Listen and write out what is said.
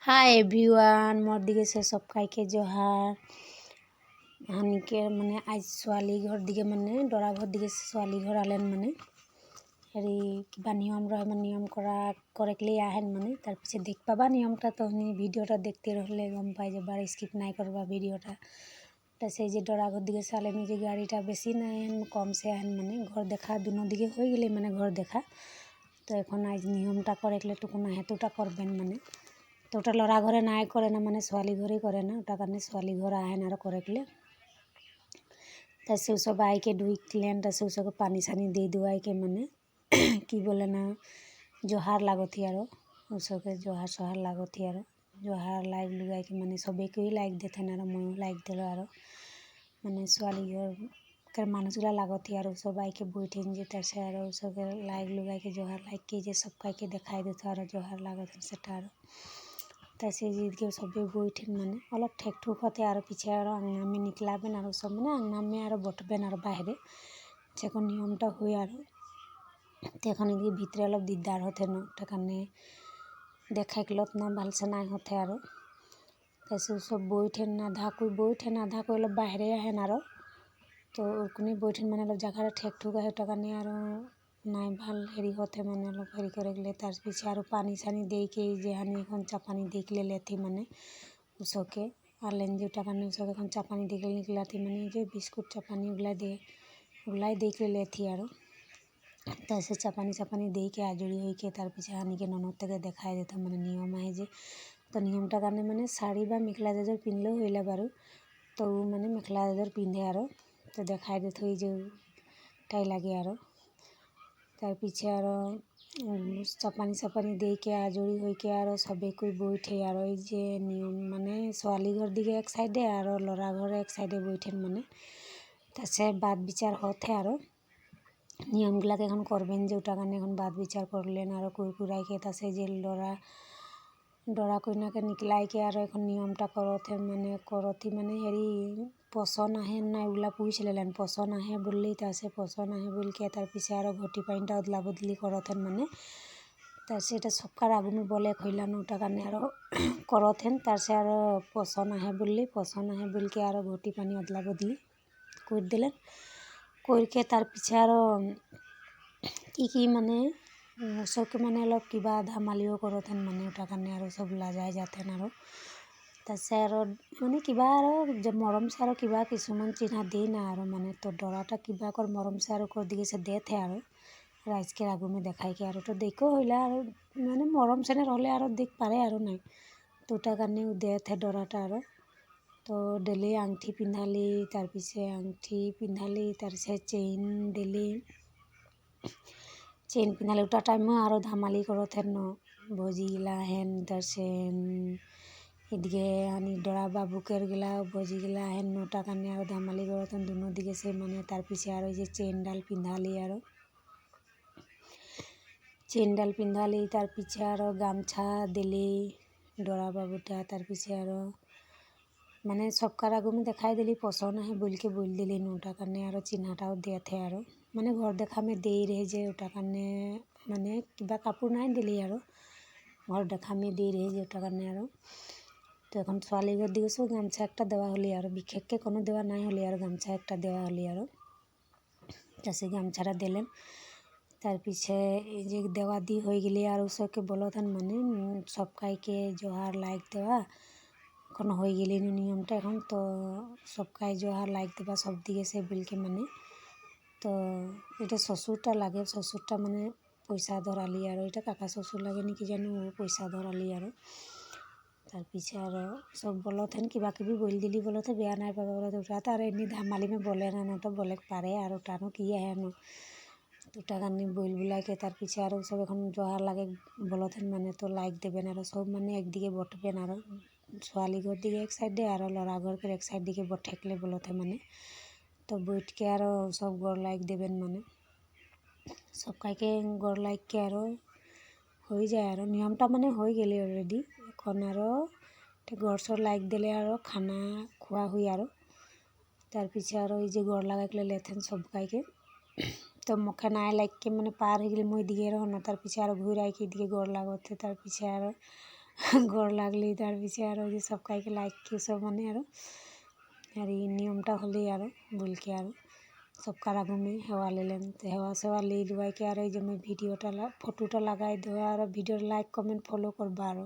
হাই everyone মোৰ দিকে সে সব কাইকে জহাৰ হানিকে মানে আজ ছোৱালী ঘৰ দিকে মানে দৰা ঘৰ দিকে ছোৱালী ঘৰ আলেন মানে হেৰি কিবা নিয়ম রয় মানে নিয়ম করেকলে আহেন মানে তার পিছে দেখ পাবা নিয়মটা তো ভিডিওটা দেখতে রহলে গম পাই যাবার স্কিপ নাই করবা ভিডিওটা তা সেই যে দরা ঘর দিকে চালেন যে গাড়িটা বেশি নাই আহেন কম সে আহেন মানে ঘর দেখা দুনো দিকে হয়ে গেলে মানে ঘর দেখা তো এখন আজ নিয়মটা করেকলে টুকুনা হেতুটা করবেন মানে তো ওটা লড়া ঘরে নাই করে না মানে ছোৱালী ঘৰেই কৰে না ওটা কাৰণে ছোৱালী ঘর আহেন আর করেকলে তা সে সব আইকে ঢুকলেন তা সে সবকে পানি সানি দিয়ে দুয়াইকে মানে কি বলে না জোহার লাগতি আরো ওসবকে জোহার সোহার লাগতি আরো জোহার লাইক লুগাইকে মানে সবেকেই লাইক দেতেন আর ময়ও লাইক দিল আরো মানে ছোৱালী ঘর মানুষগুলা লাগতি আর সবাইকে বইঠেন যে তার সে আর সবকে লাইক লুগাইকে জোহার লাইক কে যে সব কাইকে দেখাই দিত আর জোহার লাগতেন সেটা আর তা সেই জিদকে সবে বইঠেন মানে অলপ ঠেক ঠুক হতে আর পিছে আর আংনামে নিকলাবেন আর সব মানে আংনামে আর বটবেন আর বাইরে যখন নিয়মটা হয়ে আর তখন এদিকে ভিতরে অলপ দিকদার হতে না ওটা কারণে দেখাইকলত না ভালসে নাই হতে আর তা সে সব বইঠেন আধা কই অলপ বাইরে আহেন আর তো ওরকুনি বইঠেন মানে অলপ জায়গাটা ঠেক ঠুক আহে ওটা কারণে আর নাই ভাল হেরি হতে মানে অলপ হেরি করে গেলে তার পিছে আর পানি সানি দিয়েকে যে হানি এখন চাপানি দেখলে লেথি মানে উসকে আলেন যে ওটা কারণে উসকে এখন চাপানি দেখলে নিকলাতি মানে যে বিস্কুট চাপানি ওগুলাই দেখলে লেথি আর তা সে চাপানি দিয়েকে আজুরি হইকে তার পিছে হানিকে ননদ থেকে দেখাই দিতাম মানে নিয়ম আহে যে তো নিয়মটা কারণে মানে শাড়ি বা মেখলা চাদর পিনলেও হইলে বারু তো মানে মেখলা চাদর পিঁধে আর তো দেখাই দিত হই যে টাই লাগে আর তার পিছে আর চাপানি দিয়েকে আজরি হইকে আর সবে কই বইঠে আর ওই যে নিয়ম মানে ছোৱালী ঘর দিকে এক সাইডে আর লড়া ঘরে এক সাইডে বইঠেন মানে তা সে বাদ বিচার হতে আর নিয়মগুলাকে এখন করবেন যে ওটা কারণে এখন বাদ বিচার করলেন আর কুরকুরাইকে তা সে যে দরা কইনাকে নিকলাইকে আর এখন নিয়মটা করথি মানে হেরি পছন্দ আহে না ওগুলা পুইছ লেলেন পছন্দ আহে বললেই তা সে পছন্দ আহে বলকে তার পিছে আর ঘটি পাইনটা অদলা বদলি করথেন মানে তা সেটা সবকার আগুমে বলে খইলান ওটা কারণে আর করথেন তার সে আর পছন্দ আহে বলকে আর ঘটি পানি অদলা বদলি করে দিলেন করকে তার পিছে আর কি মানে সবকে মানে অলপ কিবা ধামালিও করথেন মানে ওটা কারণে আর সব লাজাই যাতেন আর তাছে আর মানে কিবা আর যে মরম সে আর কিবা কিছুমান চিহ্না দেই না আর মানে তো দরাটা কিবা কর মরম সে আর ওর দিকে সে দেথে আর রাইজকে আগুমে দেখাইকে আর তো দেখো হইলে আর মানে মরম সেনে রহলে আর দেখ পারে আর নাই তো ওটা কারণে দেথে দরাটা আর তো ডেলি আংটি পিন্ধালি তার পিছে আংটি পিন্ধালি তার সে চেইন ডেলি চেইন পিন্ধালি ওটা টাইমও আরও ধামালি করথেন ন ভোজিগিলা হেন তার সে এদিকে আনি দরা বাবুকের গেলা ভোজিগিলা হেন ওটা কারণে আরও ধামালি করথেন দুনো দিকে সে মানে তার পিছে আর ওই যে চেইন ডাল পিন্ধালি তার পিছে আরও গামছা দিলি দরা বাবুটা তার পিছে আরও মানে সবকার আগুমে দেখাই দিলি পছন্দ আহে বলকে বল দিলি ওটা কারণে আরও চিহ্নাটাও দেথে আর মানে ঘর দেখামে দেই রে যে ওটা কারণে মানে কিবা কাপড় নাই দিলি আর ঘর দেখামে দেই রে যে ওটা কারণে আর তো এখন ছোৱালী ঘর দিকে সব গামছা একটা দেওয়া হলি আর বিশেষকে কোনো দেওয়া নাই হলি আর গামছা একটা দেওয়া হলি আর তা সে গামছাটা দিলেন তার পিছে এই যে দেওয়া দি হয়ে গেলে আর সবকে বলতেন মানে সব কাইকে জোহার লাইক দেওয়া এখন হয়ে গেলে নিয়মটা এখন তো সব কাই জোহার লাইক দেওয়া সব দিকে সে বিলকে মানে তো এটা শ্বশুরটা লাগে শ্বশুরটা মানে পয়সা ধরালি আর এটা কাকা শ্বশুর লাগে নাকি জানো ও পয়সা ধরালি আর তার পিছে আর সব বলতেন কিবা কিবি বল দিলি বলতে বেয়া নাই পাবা বলতে ওটা তো আর এমনি ধামালিমে বলে না তো বলে পারে আর ওটানো কি আহে না ওটা কারণে বইল বুলাইকে তার পিছে আর সব এখন জোহার লাগে বলতেন মানে তো লাইক দেবেন আর সব মানে একদিকে বটবেন আর ছোৱালী ঘর দিকে এক সাইডে আর লড়া ঘরকে এক সাইড দিকে বঠেকলে বলতে মানে তো বইটকে আর সব গড় লাইক দেবেন মানে সব কাইকে গড় লাইককে আর হয়ে যায় আর নিয়মটা মানে হয়ে গেলে অলরেডি এখন আরও গড় সর লাইক দিলে আর খানা খোয়া হুই আর তার পিছে আর ওই যে গড় লাগাইলে লেথেন সব কাইকে তো মুখে নাই লাইককে মানে পার হয়ে গেলে মই দিকে রহ না তার পিছে আর ঘুরাইকে দিকে গড় লাগতে তার পিছে আর গড় লাগলি তার পিছে আর যে সবকাইকে লাইক কি সব মানে আর এই নিয়মটা হলেই আর বলকে আর सबका आगू में हेवा ले लें तो हेवा सेवा ले लुआई के आ रही जो मैं वीडियोटा फोटोटा लगाई दो और वीडियो लाइक कमेंट फॉलो कर बारो।